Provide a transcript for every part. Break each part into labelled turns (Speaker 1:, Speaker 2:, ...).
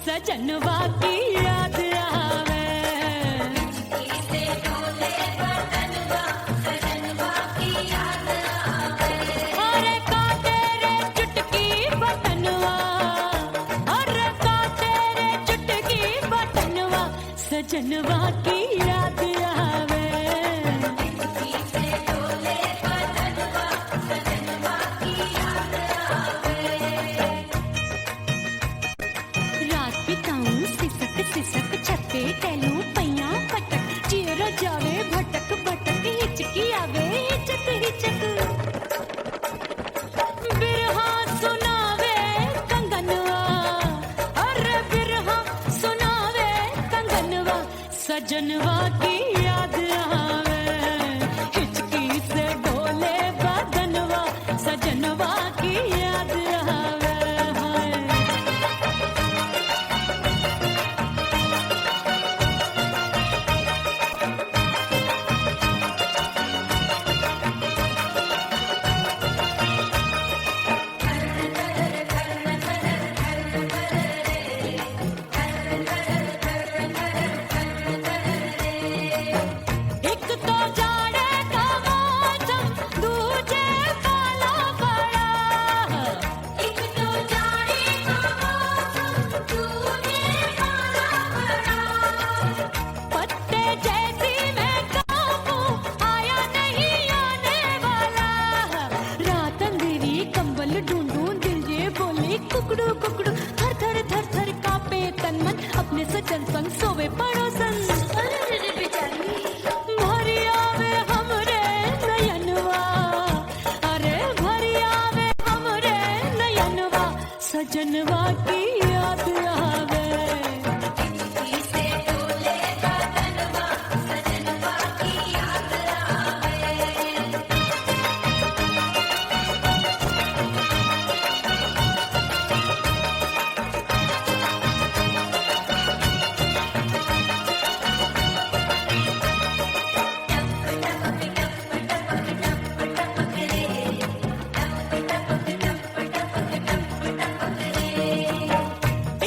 Speaker 1: सजनवा की याद आवे,
Speaker 2: से डोले बदनवा सजनवा की याद आवे।
Speaker 1: अरे का तेरे चुटकी बटनवा, अरे का तेरे चुटकी बटनवा सजनवा की याद आवे।
Speaker 2: से डोले बदनवा सजनवा की याद आवे।
Speaker 1: रात बिताऊं सिसक सिसक छते टहलूं पैया पटक, चेहरा जावे भटक भटक, हिचकी आवे हिचक हिचक। बिरहा सुनावे कंगनवा, अरे बिरहा सुनावे कंगनवा सजनवा की याद आवे। हिचकी से डोले बदनवा सजनवा की याद आवे। हाय एक तो जाड़े का मौसम, दूजे काला पड़ा।
Speaker 2: एक तो जाने का मौसम, दूजे काला पड़ा।
Speaker 1: पत्ते जैसी मैं कांपू, आया नहीं आने वाला। रात अंधेरी कंबल ढूंढूं, दिल ये बोले कुकड़ू कुकड़ू। थर थर थर थर कांपे तन मन, अपने सजन संग सोवे पड़ोसन।
Speaker 2: अरे बेचारी
Speaker 1: भरी आवे हमरे नयनवा, अरे भरी आवे हमरे नयनवा सजनवा की याद आवे।
Speaker 2: से डोले बदनवा सजनवा की याद आवे।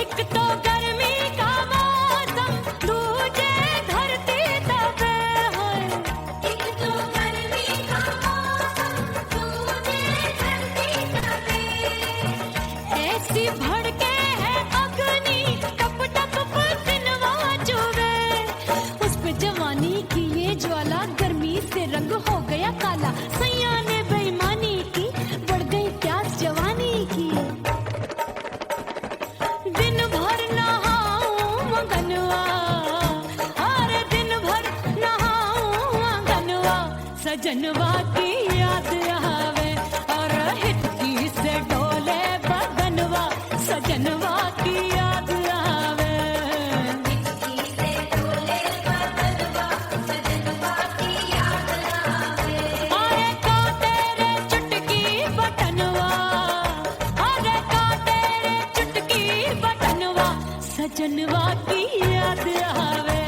Speaker 1: एक तो गर्मी का मौसम, दूजे धरती तपे है।
Speaker 2: एक तो गर्मी का मौसम, दूजे धरती तपे।
Speaker 1: ऐसी भड़के है अग्नि, टप टप पसीनवा चुभे। उस पे जवानी की ये ज्वाला, गर्मी से रंग हो गया काला। सैया ने बेईमानी की, बढ़ गई प्यास जवानी की। दिन भर नहाऊं मगनवा, अरे दिन भर नहाऊं मगनवा सजनवा की याद आवे। और हिचकी से डोले बदनवा सजनवा की याद आवे।
Speaker 2: से डोले बदनवा सजनवा की याद आवे।
Speaker 1: अरे का तेरे चुटकी बटनवा, अरे का तेरे चुटकी बटनवा सजनवा की याद आवे।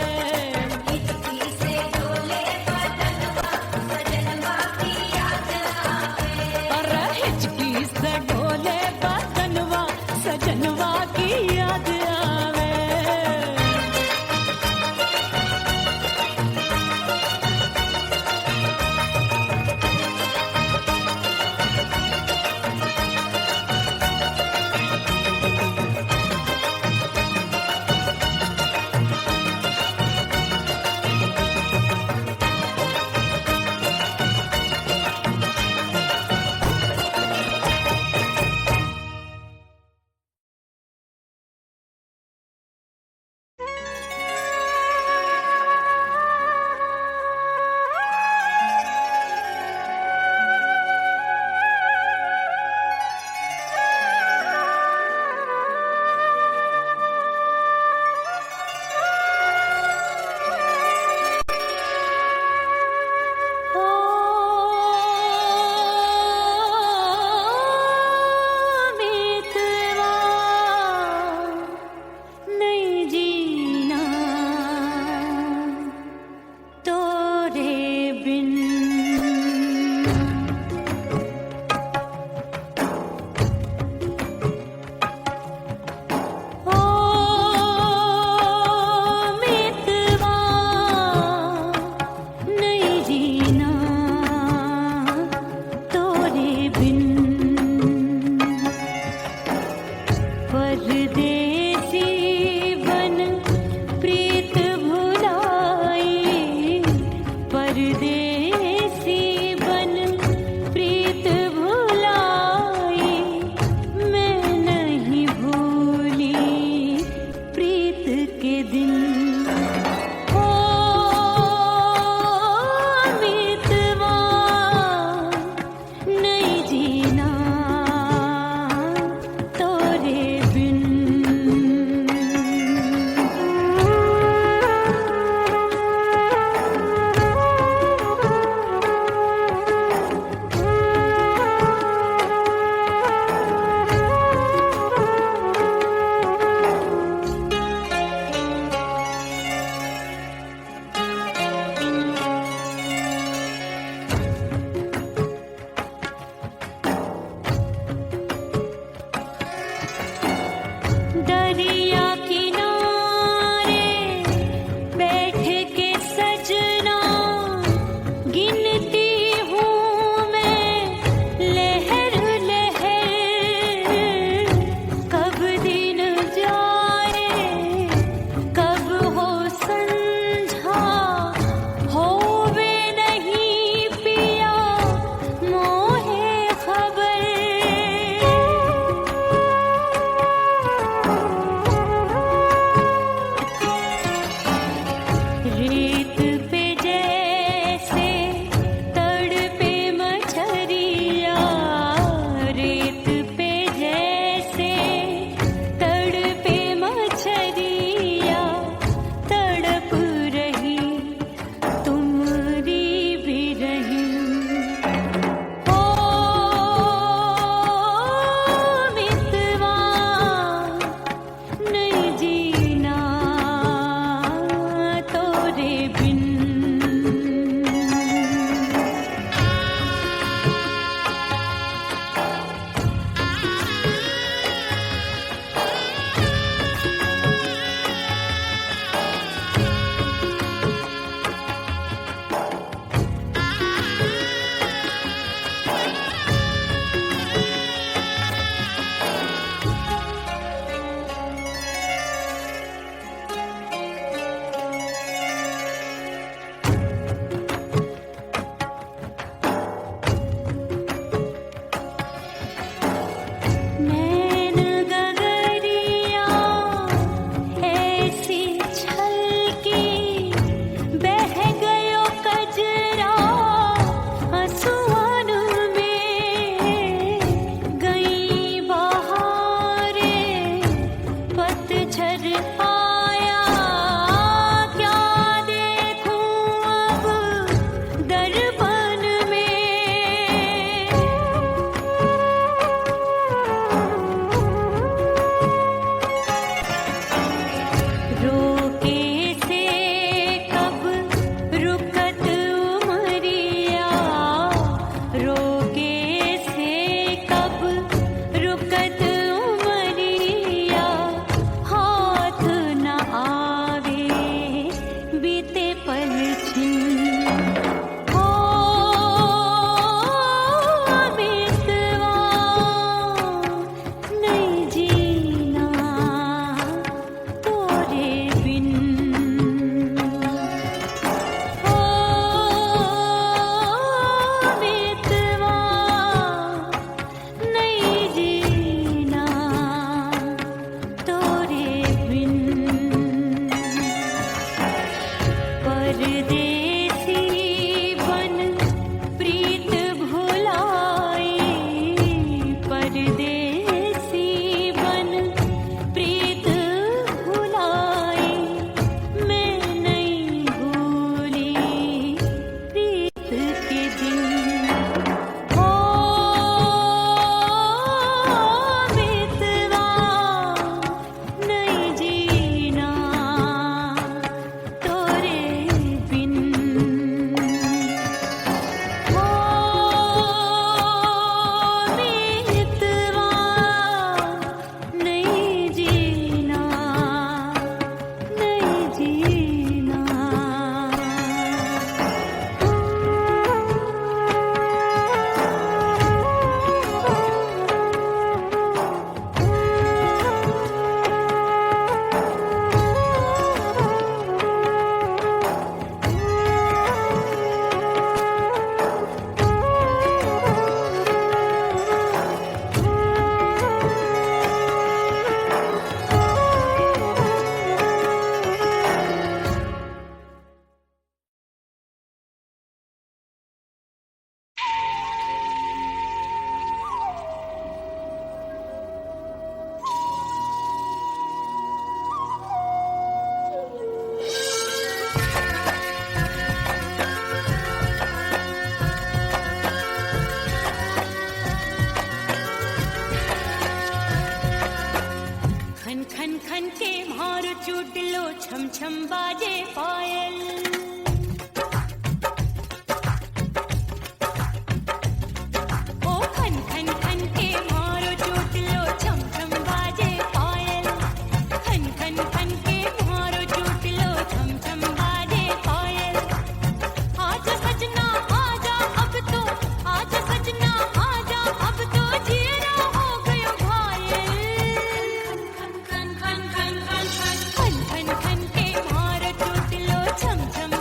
Speaker 2: से डोले बदनवा सजनवा की याद आवे।
Speaker 1: अरे हिचकी से डोले बदनवा सजनवा की याद आवे। परदेसी बन प्रीत भुलाई, परदेसी बन प्रीत भुलाई, मैं नहीं भूली प्रीत के दिन। ओ मितवा नहीं जीना तोरे बिन। खन के मारो चूट लो छम छम बाजे पायल ओ खन खन खन के मारो चूट लो छम छम बाजे पायल खन खन खन के मारो चूट लो छम छम बाजे पायल आजा सजना आजा अब तो आजा सजना आजा अब तो जीना हो गयो घायल खन खन खन खन खन खन खन खन के मारो चूट लो छम छम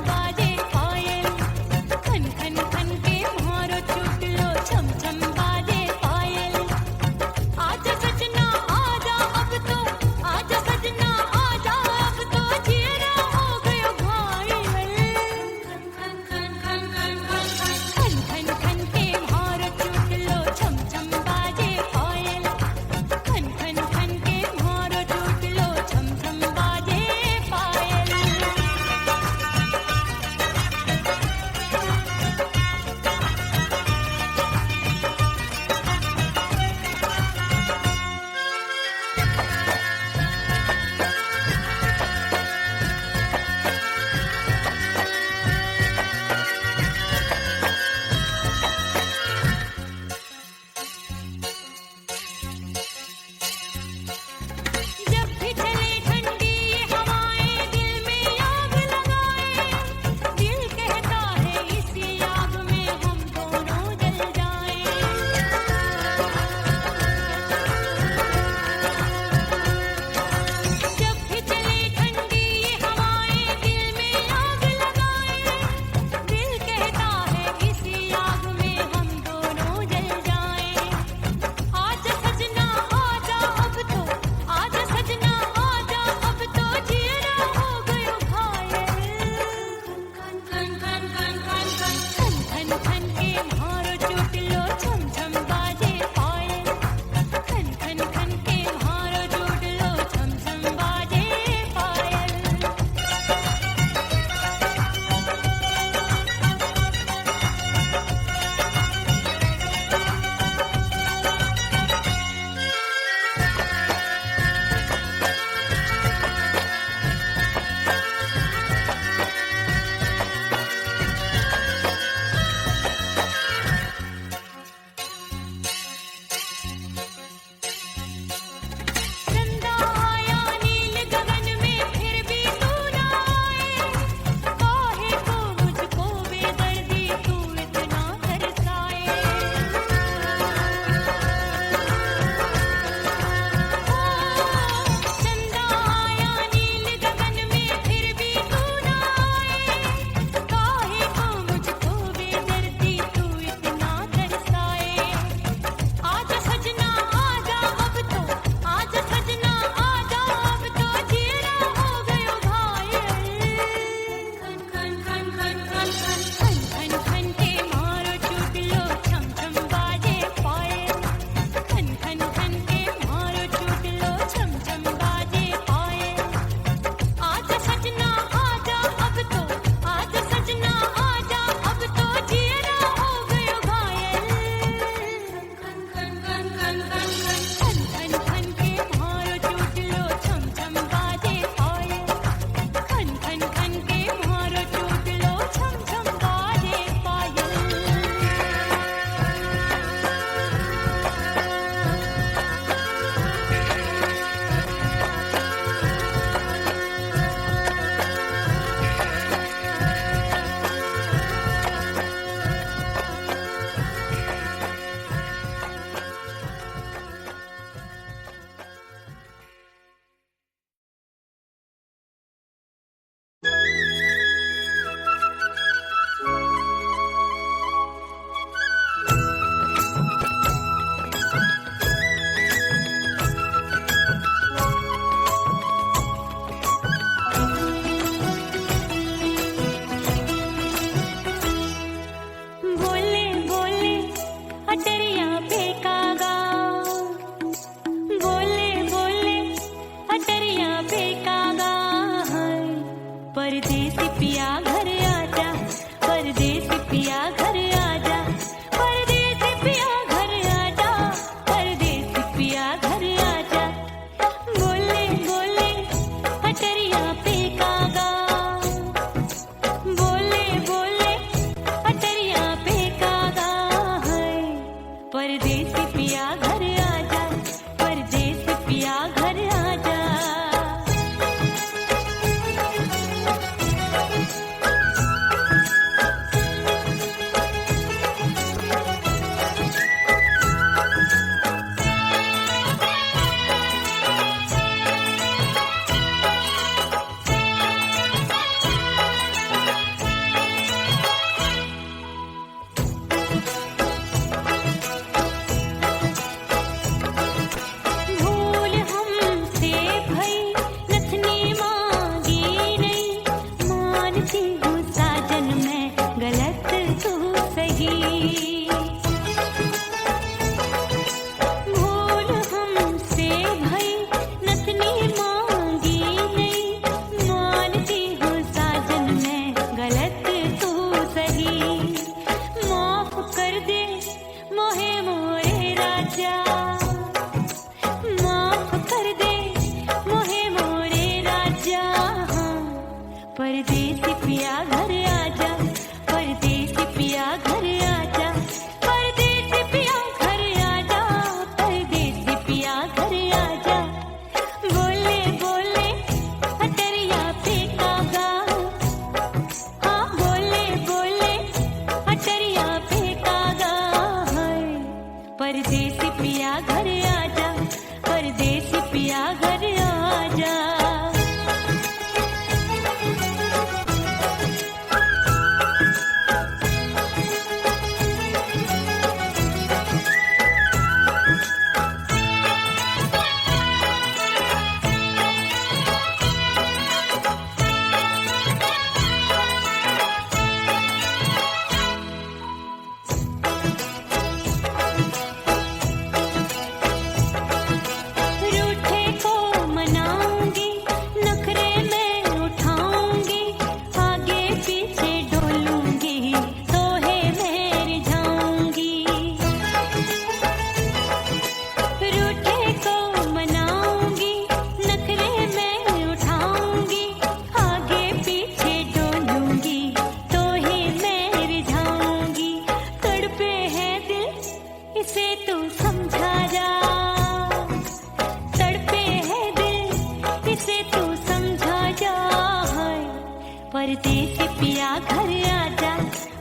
Speaker 1: परदेसी पिया घर आजा,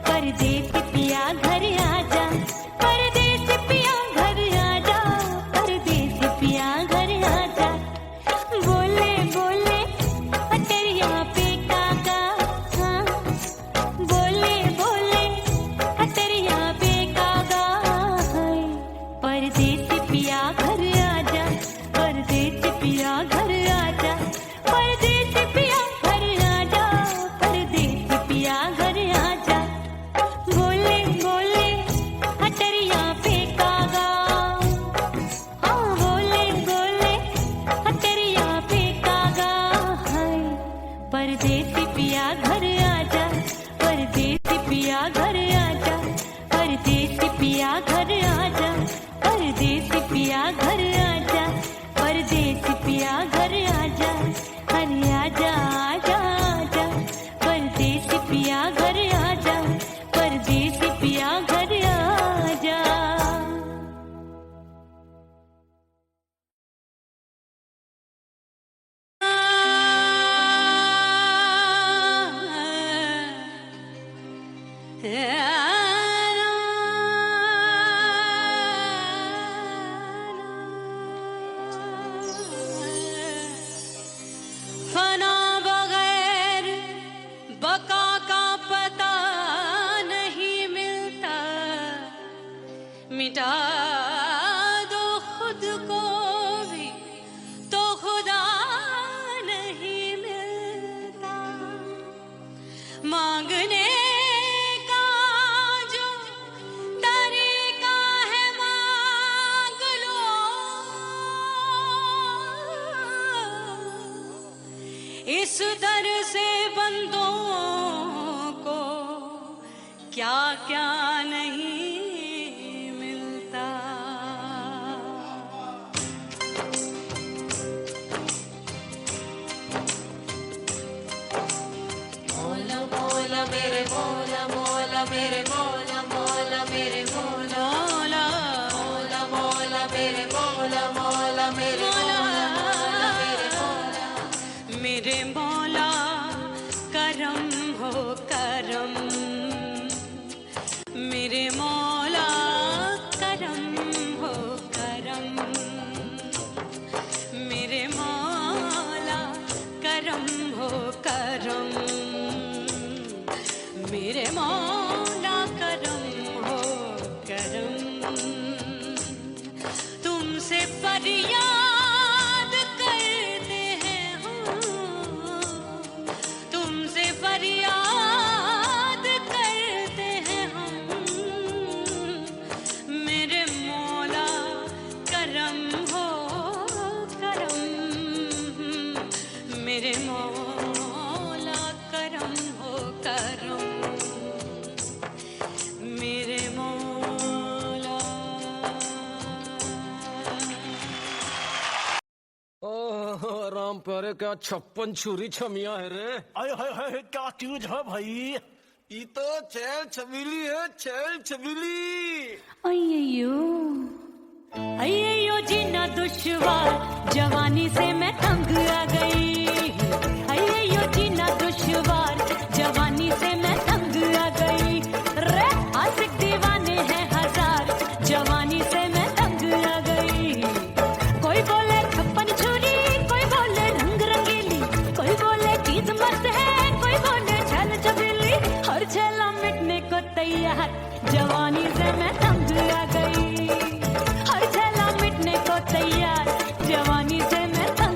Speaker 1: परदेसी पिया घर आजा, परदेसी पिया घर आजा, परदेसी पिया घर आजा। बोले बोले अटरिया पे काका, हाँ बोले बोले अटरिया पे काका, हाय परदेसी पिया घर आजा, परदेसी पिया घर आजा, परदेसी पिया घर आजा, परदेसी पिया घर आजा। बोले बोले अटरिया पे कागा, हाँ बोले बोले अटरिया पे कागा, हाय परदेसी पिया घर आजा, परदेसी पिया घर आजा, परदेसी पिया घर आजा, परदेसी पिया घर आजा, परदेसी पिया घर आजा, अरे आजा आजा आजा, परदेसी पिया घर आजा, परदेसी पिया घर आजा। फना बगैर बका का पता नहीं मिलता, मिटा दो खुद को भी तो खुदा नहीं मिलता। मांगने का जो तरीका है मांग लो, इस दर से बंदों को क्या क्या नहीं मिलता। मौला मौला मेरे मौला मौला मेरे मौला मौला मेरे मौला मौला मौला मेरे मौला मौला मेरे मौला मेरे मौला मेरे मौला करम हो करम, मेरे मौला करम हो करम, मेरे मौला करम हो करम, मेरे मौला करम हो करम। तुमसे फरियाद करते हैं हम, तुमसे फरियाद करते हैं हम, मेरे मौला करम हो करम, मेरे मौला करम हो करम, मेरे मौला।
Speaker 3: ओह राम प्यारे, क्या 56 छुरी छमिया है रे।
Speaker 4: आय हाय हाय क्या चीज है भाई।
Speaker 3: ये तो छैल छबीली है, छैल छबीली।
Speaker 1: अय्यो अय्यो जीना दुश्वार, जवानी से मैं तंग आ गई। अय्यो जीना दुश्वार, जवानी से मैं तंग आ गई। रे आशिक दीवाने हैं हजार, जवानी से मैं तंग आ गई। कोई बोले 56 छुरी, कोई बोले रंग रंगीली, कोई बोले चीज मस्त है, कोई बोले छैल छबीली। हर छैला मिटने को तैयार, जवानी से मैं तंग आ गई। हर छैला मिटने को तैयार, जवानी से मैं तंग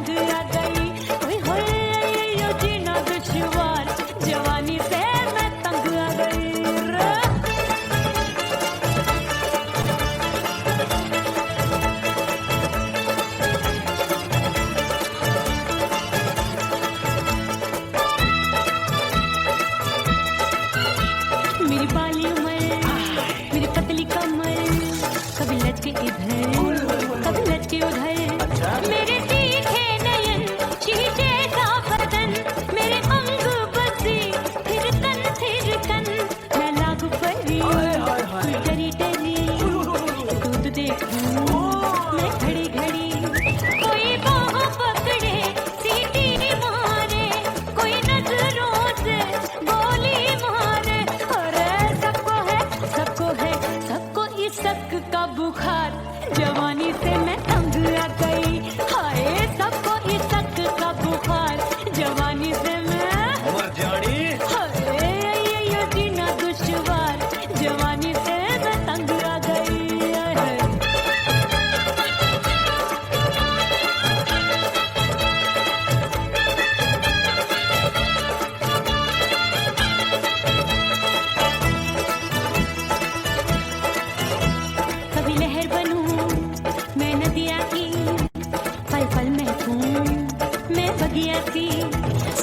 Speaker 1: मैं बगिया थी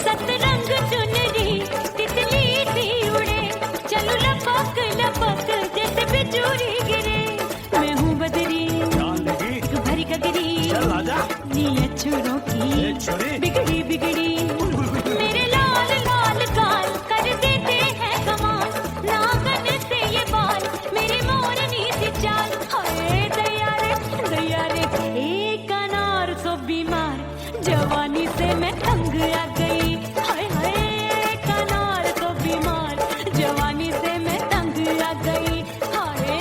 Speaker 1: सतरंग चुनरी तितली सी उड़े चलू लपक लपक जैसे बिजूरी गिरे मैं हूँ बदरी
Speaker 4: जान लगी
Speaker 1: भरी गगरी
Speaker 4: चल आजा
Speaker 1: नीयत छोरों की
Speaker 4: ए छोरी
Speaker 1: बिगड़ी बिगड़ी मेरे लाल लाल गाल कर देते हैं कमाल नागन से ये बाल मेरी मोरनी सी चाल हाय दया रे एक अनार सो बीमार जवानी से मैं तंग आ गई हाय हाय एक अनार सो बीमार जवानी से मैं तंग आ गई हाय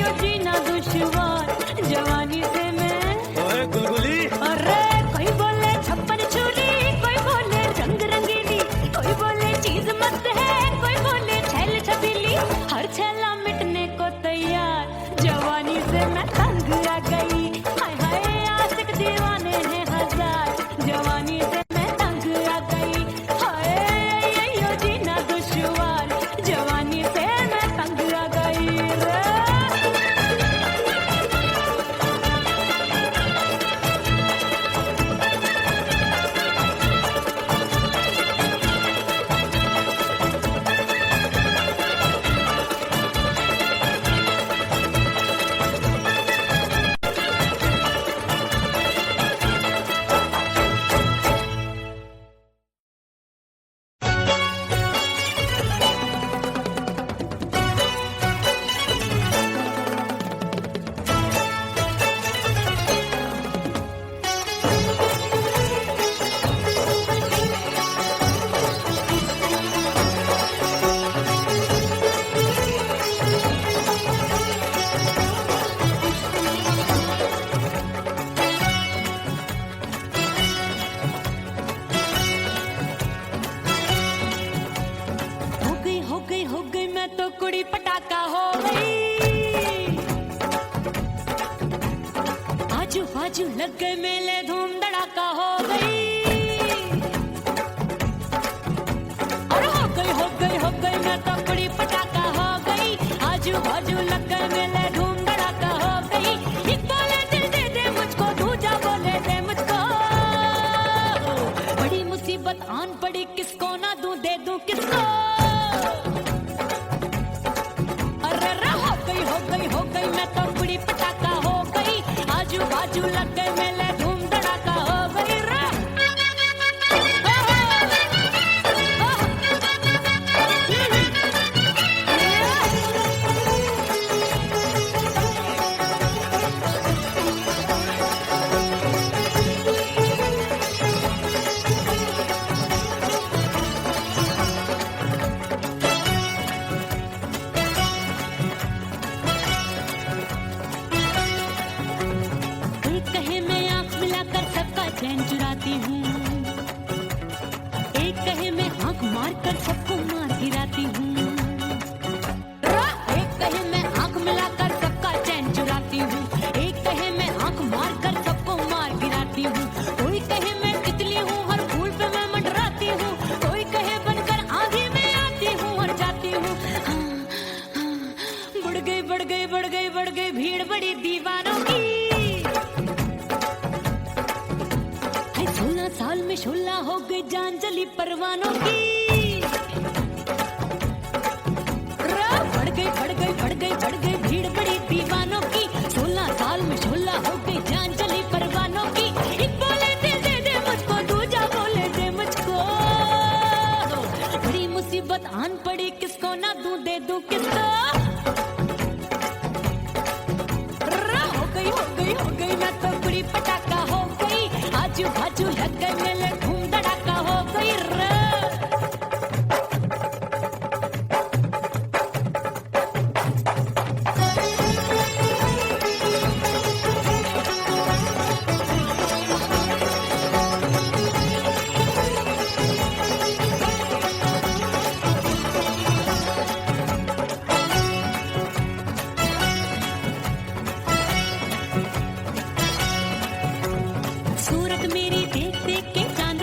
Speaker 1: यो जीना दुश्वार जवानी से मैं
Speaker 4: ओए गुलगुली
Speaker 1: अरे कोई बोले छप्पन छुरी कोई बोले रंग रंगीली कोई बोले चीज मस्त है कोई बोले छैल छबीली हर छैला मिटने को तैयार जवानी से मैं तंग आ गई हाय हाय आशिक दीवाने हैं हजार जवानी से मैं तंग आ गई हाय यो जीना दुश्वार जवानी से मैं तंग आ गई रे हो गई मैं तो कुड़ी पटाखा हो गई आजू बाजू लग गए मेले धूम धड़ाका हो गई अरे हो गई मैं तो कुड़ी पटाखा हो गई आजू बाजू लग गए मेले धूम धड़ाका हो गई एक बोले दिल दे मुझको दूजा बोले दे मुझको बड़ी मुसीबत आन पड़ी किसको ना दूं दे दूं किसको हो गई मैं तो कुड़ी पटाखा हो गई आजू बाजू लग गए मेले धूम धड़ाका हो गई रे चैन चुराती हूँ एक कहे मैं आंख मार कर सबको मार गिराती हूँ एक कहे मैं आंख मिलाकर सबका चैन चुराती हूँ एक कहे मैं आंख मार कर सबको मार गिराती हूँ कोई कहे मैं तितली हूँ हर फूल पे मैं मंडराती हूँ कोई कहे बनकर आंधी में आती हूँ और जाती हूँ बढ़ गई भीड़ बड़ी दीवानों की 16 साल में शोला हो गई जान जली परवानों की बढ़ गई भीड़ बड़ी दीवानों की 16 साल में शोला हो गई जान जली परवानों की एक बोले दिल दे मुझको दूजा बोले दे मुझको बड़ी मुसीबत आन पड़ी किसको ना दूं दे दूं किसको हो गई मैं तो कुड़ी पटाखा हो गई आजू बाजू लग गए मेले धूम धड़ाका हो गई रे सूरत मेरी देख देख के चांद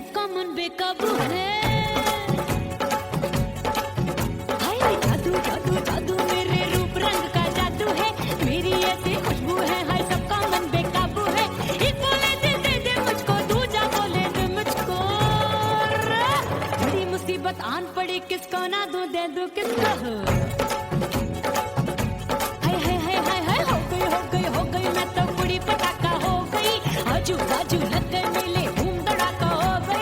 Speaker 1: सबका मन बेकाबू है। हाय जादू जादू जादू मेरे रूप रंग का जादू है, मेरी ऐसी खुशबू है, हाय सबका मन बेकाबू है। एक बोले दे दे मुझको, दूजा बोले दे मुझको। बड़ी मुसीबत आन पड़ी, किसको ना दूं दे दूं किसको। हाय हाय हाय हाय हाय हो गई हो गई हो गई, मैं तो बुढ़ी पटाखा हो गई। आजू बाजू लग गए मेले, धूम धड़ाका हो गई।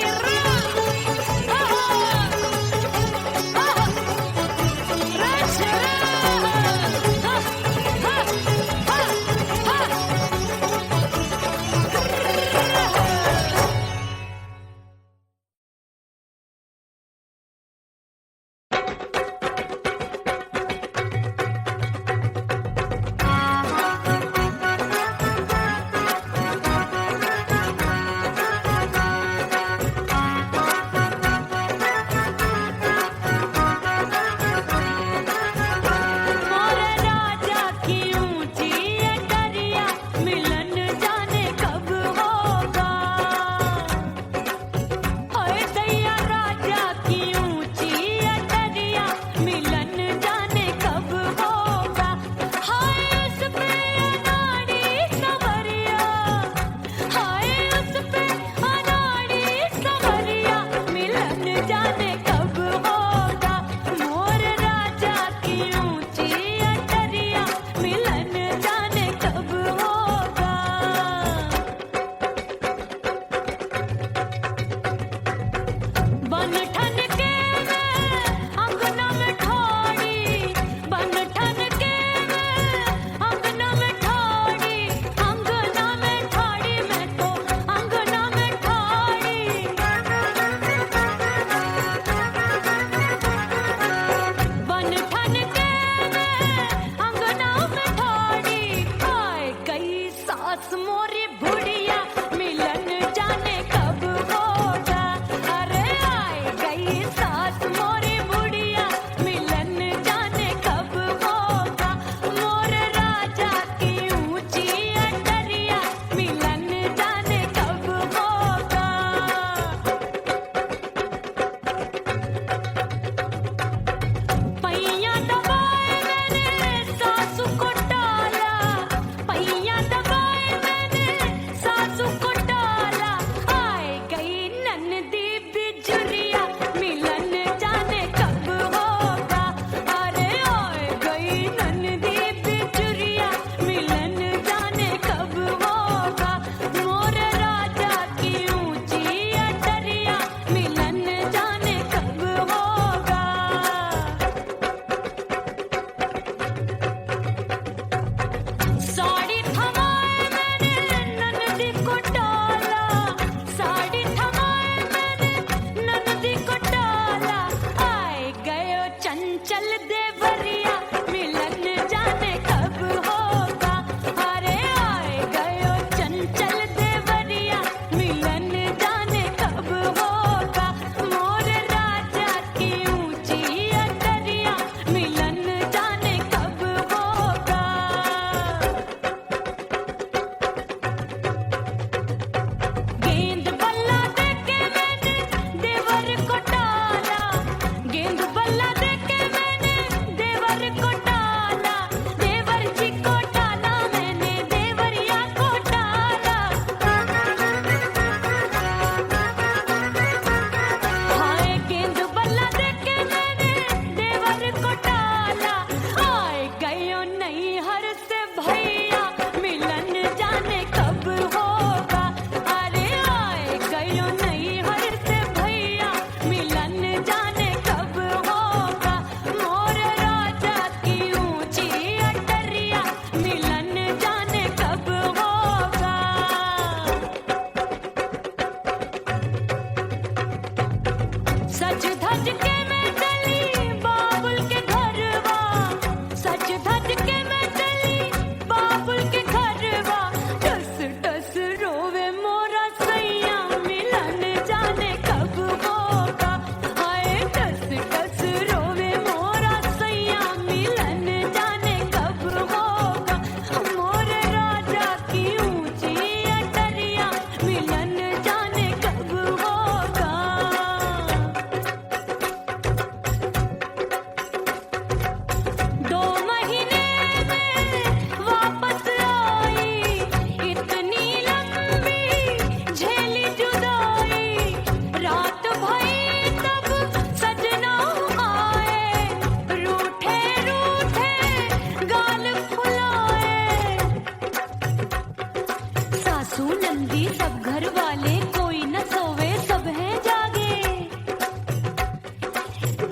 Speaker 1: सब घर वाले कोई न सोवे सब हैं जागे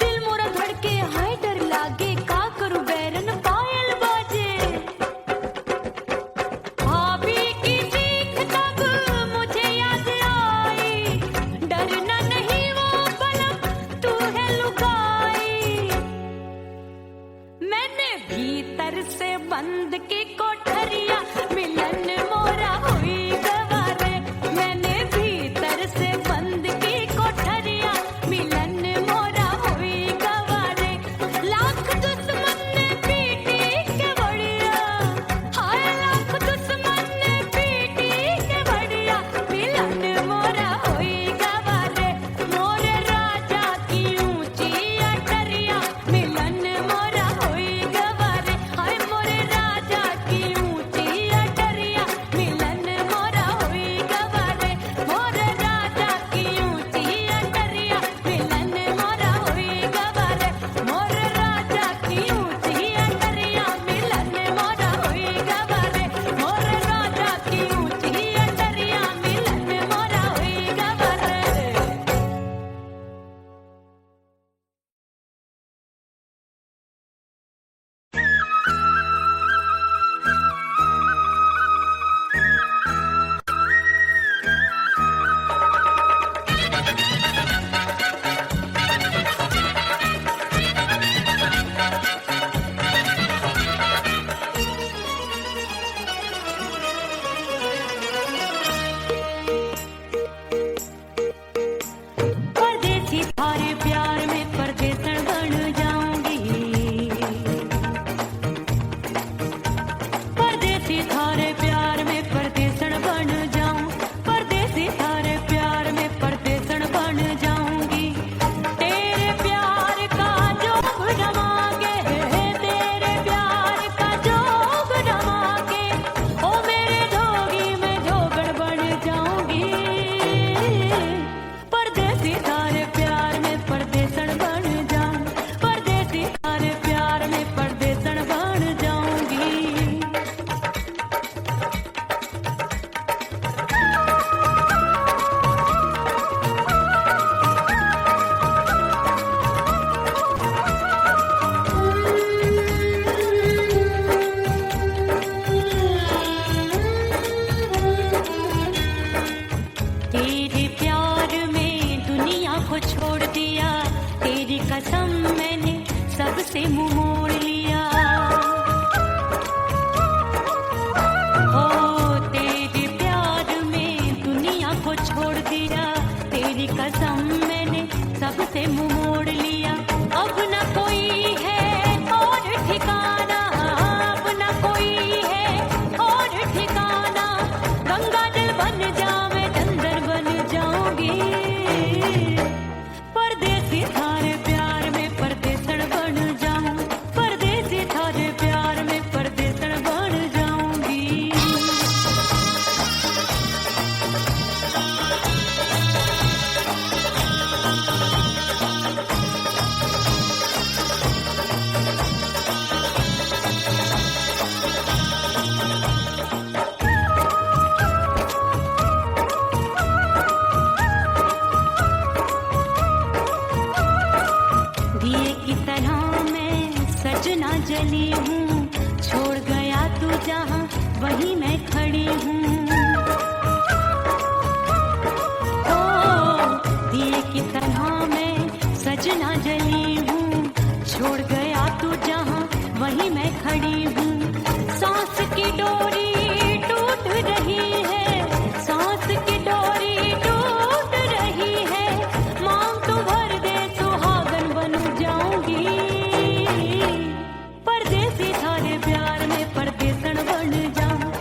Speaker 1: दिल मोरा धड़के हाय डर लागे का करूं बैरन पायल बाजे भाभी की चीख तब मुझे याद आई डरना नहीं वो पलक तू है लुगाई मैंने भीतर से बंद की कोठरिया मिलन मोरा हुई गवारे मैंने भीतर से बंद की कोठरिया मिलन मोरा हुई गवारे लाख दुश्मन ने पीटी के बढ़िया हाय लाख दुश्मन ने पीटी के बढ़िया मिलन मोरा हुई गवारे मोरे राजा की ऊंची अटरिया मिलन मोरा हुई गवारे हाय मोरे राजा की ऊंची अटरिया मिलन मोरा हुई गवारे मोरे राजा की ऊंची अटरिया मिलन मोरा हुई गवारे मोरे राजा की ऊंची अटरिया मिलन मोरा हुई गवारे मोरे राजा की ऊंची अटरिया मिलन मोरा हुई गवारे परदेसी थारे प्यार में परदेसन बन जाऊंगी परदेसी थारे प्यार में परदेसन बन जाऊं परदेसी थारे प्यार में परदेसन बन जाऊंगी तेरे प्यार का जोग रमागे तेरे प्यार का जोग रमागे ओ मेरे जोगी में जोगड़ बन जाऊंगी परदेसी थारे प्यार में परदेसन बन जाऊं परदेसी थारे प्यार में परदेसन बन जाऊंगी तेरे प्यार में दुनिया को छोड़ दिया तेरी कसम मैंने सबसे मुंह मोड़ लिया हो तेरे प्यार में दुनिया को छोड़ दिया तेरी कसम मैंने सबसे मुंह मोड़ लिया अब न कोई है और ठिकाना अब न कोई है और ठिकाना गंगा जल बन जावे चंदन बन जाऊंगी परदेसी थारे प्यार में परदेसन बन जाऊं परदेसी थारे प्यार में परदेसन बन जाऊंगी दिए की तरह मैं सजना जली हूँ छोड़ गया तू जहाँ वहीं मैं खड़ी हूँ ओ दिए की तरह मैं सजना जली हूँ छोड़ गया तू जहाँ वहीं मैं खड़ी हूँ सांस की डोरी टूट रही है सांस की डोरी टूट रही है मांग तू भर दे सुहागन बन जाऊंगी परदेसी थारे प्यार में परदेसन बन जाऊं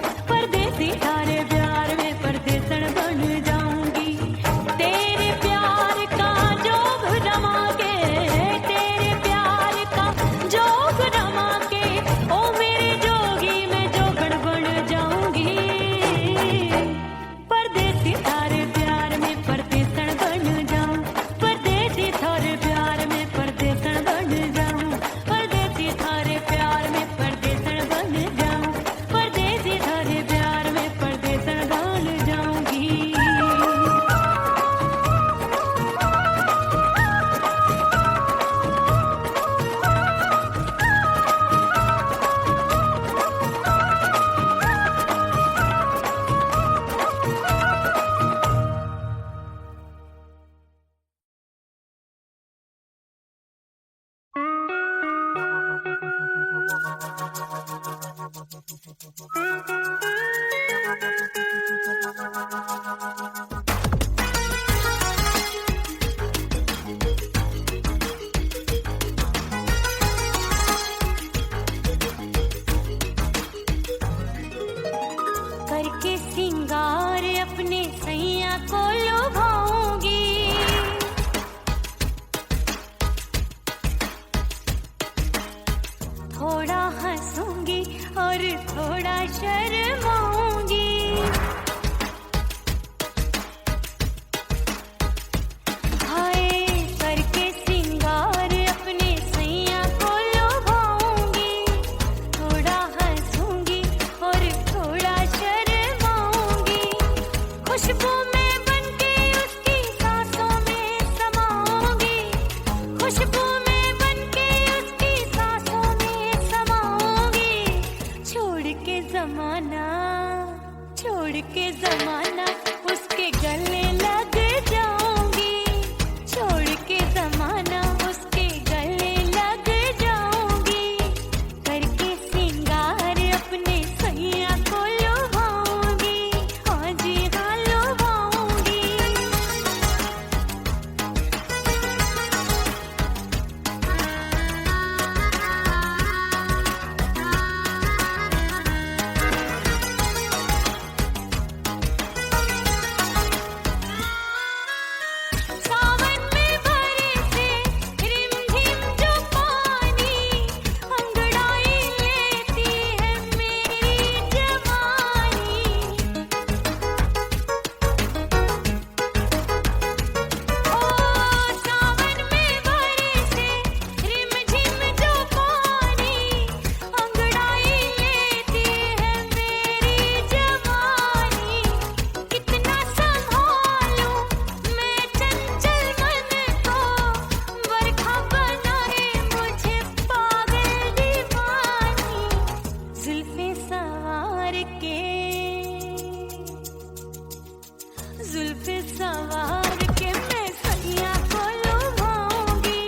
Speaker 1: जुल्फे सवार के मैं सैया को लुभाऊंगी,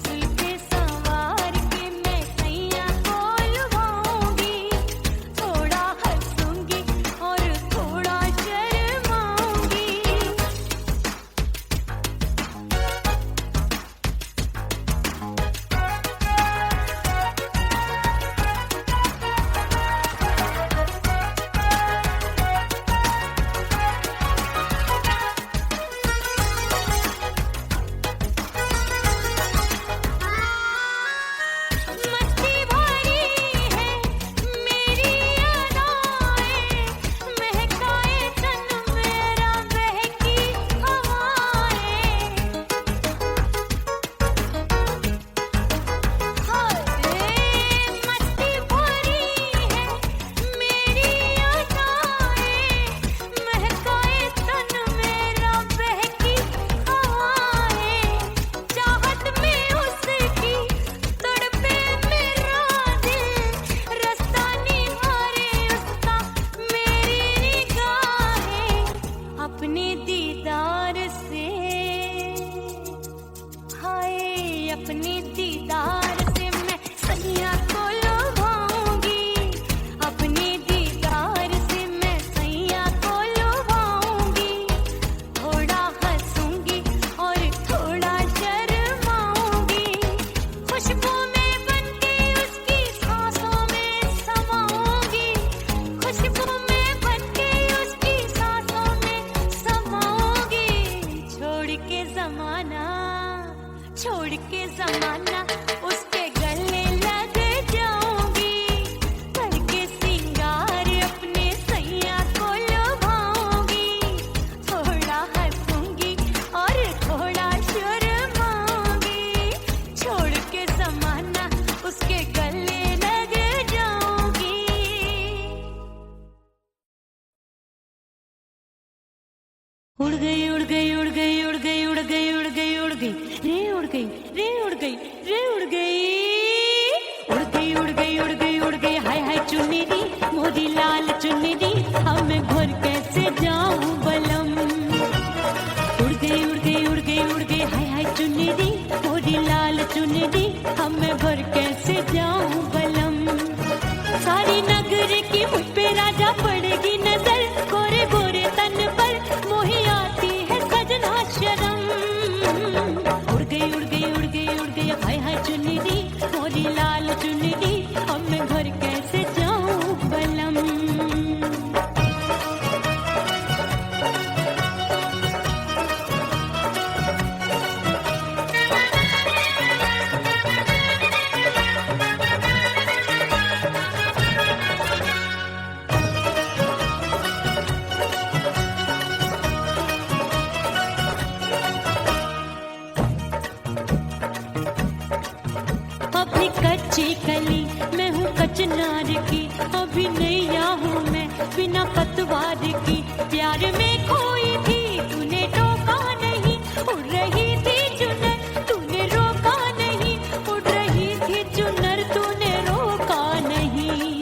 Speaker 1: जुल्फे सवार के मैं सैया को लुभाऊंगी, थोड़ा हंसूंगी और थोड़ा शर्माऊंगी। मस्ती भरी है मेरी अदाएं, महकाए तन मेरा बहकी हवाएं। हाय मस्ती भरी है मेरी अदाएं, महकाए तन मेरा बहकी हवाएं। चाहत में उसकी तड़पे मेरा दिल, रास्ता निहारे उसका मेरी निगाहें। अपने दीदार से हाय अपने दीदार से मैं सैया को लुभाऊंगी, अपने दीदार से मैं सैया को लुभाऊंगी, थोड़ा हंसूंगी और थोड़ा शर्माऊंगी। खुशबू में बनके उसकी सांसों में समाऊंगी, खुशबू में बनके उसकी सांसों में समाऊंगी। छोड़ के जमाना उसके गले लग जाऊंगी, करके सिंगार अपने सैया को लुभाऊंगी, थोड़ा हंसूंगी और थोड़ा शर्माऊंगी। छोड़ के जमाना उसके गले लग जाऊंगी। उड़ गई उड़ गई उड़ गई उड़ गई उड़ गई उड़ गई उड़ गई रे उड़ गई रे उड़ गई रे उड़ गई उड़ गई उड़ गई उड़ गई उड़ गई हाय हाय चुन्नी मोदी लाल चुन्नी अब मैं घर कैसे जाऊं बलम। उड़ गई उड़ गई उड़ गई उड़ गई हाय हाय चुन्नी मोदी लाल चुन्नी अब मैं घर कैसे जाऊं बलम। सारी नगर की मुझ पे राजा पड़ेगी नजर, गोरे गोरे तन पर मोही आती है सजना शर्म। उड़ गई उड़ गई उड़ गई उड़ गई हाय हाय चुन्नी मोरी लाल चुन्नी अब मैं घर कैसे जाऊं बलम। अभी कच्ची कली मैं हूँ कचनार की, अभी नैया हूँ मैं बिना पतवार की। प्यार में खोई थी तूने टोका नहीं, उड़ रही थी चुनर तूने रोका नहीं, उड़ रही थी चुनर तूने रोका नहीं।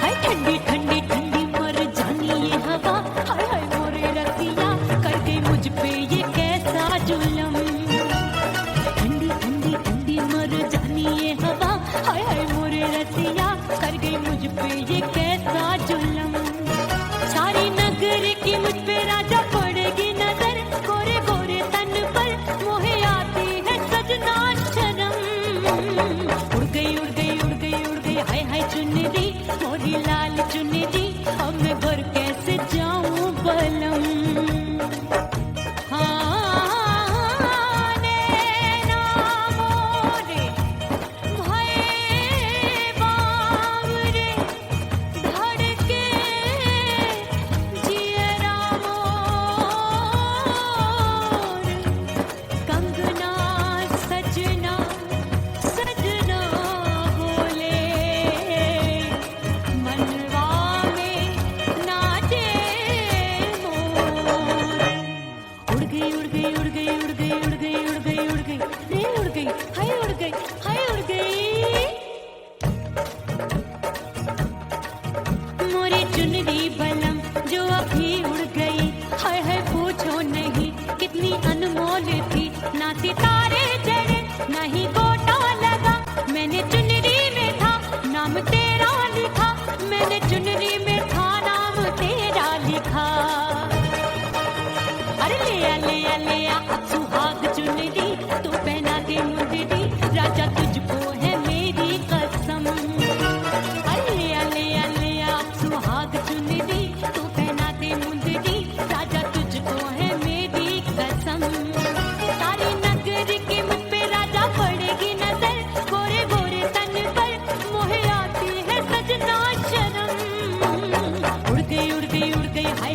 Speaker 1: हाय ठंडी ठंडी ठंडी मर जानी ये हवा, हाय हाय मोरे रतिया कर गई मुझ पे ये कैसा जुलम। ठंडी ठंडी ठंडी मर जानी ये हवा, हाय हाय मोरे रतिया कर गई मुझ पे ये कैसा जुलम। सारी नगर की मुझ पे राजा पड़ेगी नजर, गोरे गोरे तन पर मोहे आती है सजना शर्म। उड़ गई उड़ गई उड़ गई उड़ गई हाय हाय चुन्नी मोरी लाल चुन्नी अब मैं घर कैसे जाऊं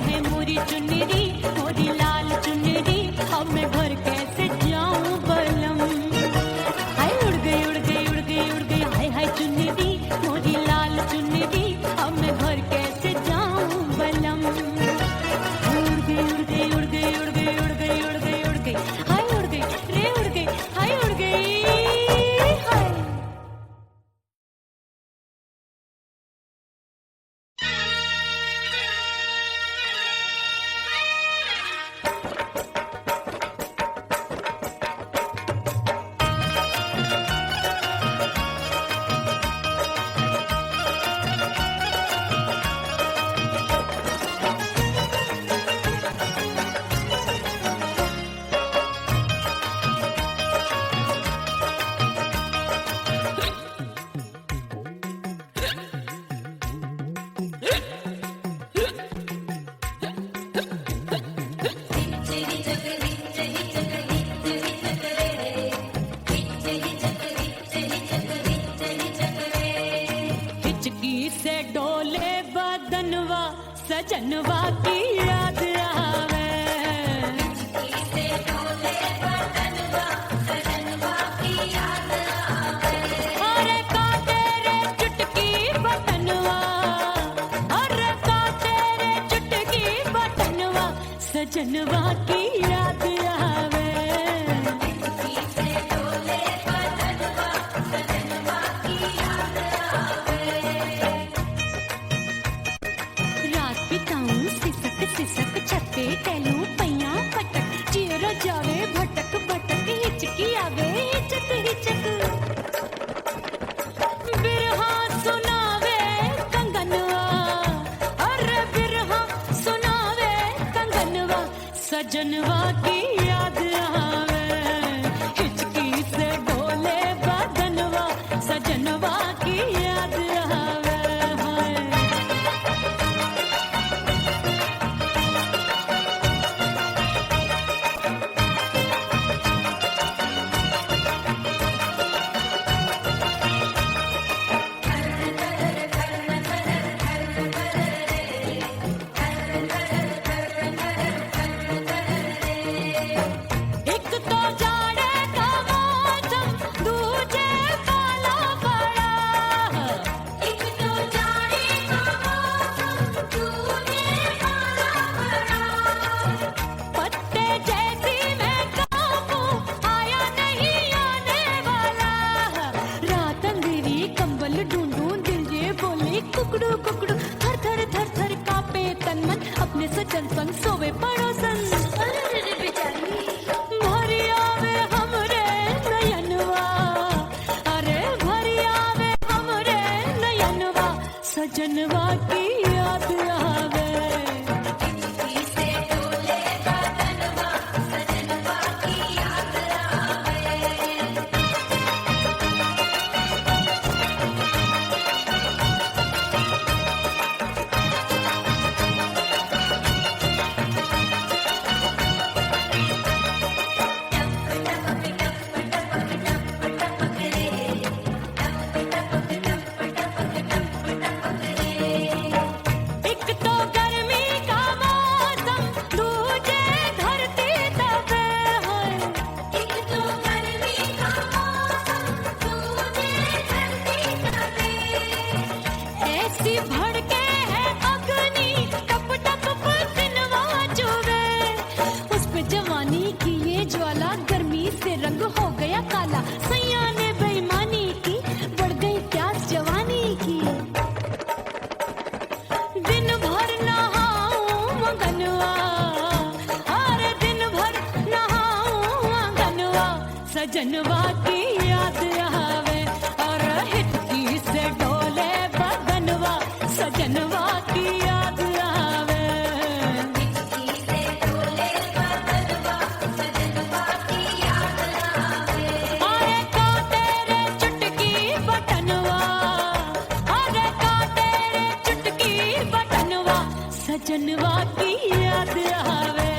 Speaker 1: है मोरी चुनरी, मोरी लाल चुनरी, अब मैं घर कैसे जाऊं बलम। हाय उड़ गई उड़ गई उड़ गई उड़ गई, हाय हाय चुनरी, मोरी लाल चुनरी, अब मैं घर कैसे जाऊं बलम। उड़ गई उड़ गई उड़ गई उड़ गई उड़ गई उड़ गई उड़ गई, हाय उड़ गई रे उड़ गई, हाय उड़ गई हाय। हिचकी से डोले बदनवा, सजनवा की याद आवे।
Speaker 2: से डोले बदनवा सजनवा की याद आवे।
Speaker 1: अरे का तेरे चुटकी बटनवा, अरे का तेरे चुटकी बटनवा, सजनवा की याद आवे।
Speaker 2: से डोले बदनवा सजनवा की याद आवे।
Speaker 1: रात बिताऊं सिसक सिसक, छत्ते टहलूं पैया पटक, चियरा जावे भटक भटक, हिचकी आवे हिचक हिचक। बिरहा सुनावे कंगनवा, अरे बिरहा सुनावे कंगनवा, सजनवा की याद आवे। हिचकी से डोले बदनवा, सजनवा की याद आवे। हाय एक तो जाड़े का मौसम, दूजे काला पड़ा।
Speaker 2: एक तो जाने का मौसम, दूजे काला पड़ा।
Speaker 1: पत्ते जैसी मैं कांपूं, आया नहीं आने वाला। रात अंधेरी कंबल ढूंढूं, दिल ये बोले कुकड़ू कुकड़ू, थर थर थर थर कांपे तन मन, अपने सजन संग सोवे पड़ोसन।
Speaker 2: अरे बेचारी
Speaker 1: भरी आवे हमरे नयनवा, अरे भरी आवे हमरे नयनवा, सजनवा की याद आवे।
Speaker 2: से डोले बदनवा सजनवा की याद आवे।
Speaker 1: एक तो गर्मी का मौसम, दूजे धरती तपे है।
Speaker 2: एक तो गर्मी का मौसम, दूजे धरती तपे।
Speaker 1: ऐसी भड़के है अग्नि, टप टप पसीनवा चुभे। उस पे जवानी की ये ज्वाला, गर्मी से रंग हो गया काला। सैया ने बेईमानी की, बढ़ गई प्यास जवानी की। दिन भर नहाऊं मंगनवा, अरे दिन भर नहाऊं मंगनवा, सजनवा की याद आवे। और हिचकी से डोले बदनवा, सजनवा की याद आवे।
Speaker 2: से डोले बदनवा सजनवा की याद आवे।
Speaker 1: अरे का तेरे चुटकी बटनवा, अरे का तेरे चुटकी बटनवा, सजनवा की याद आवे।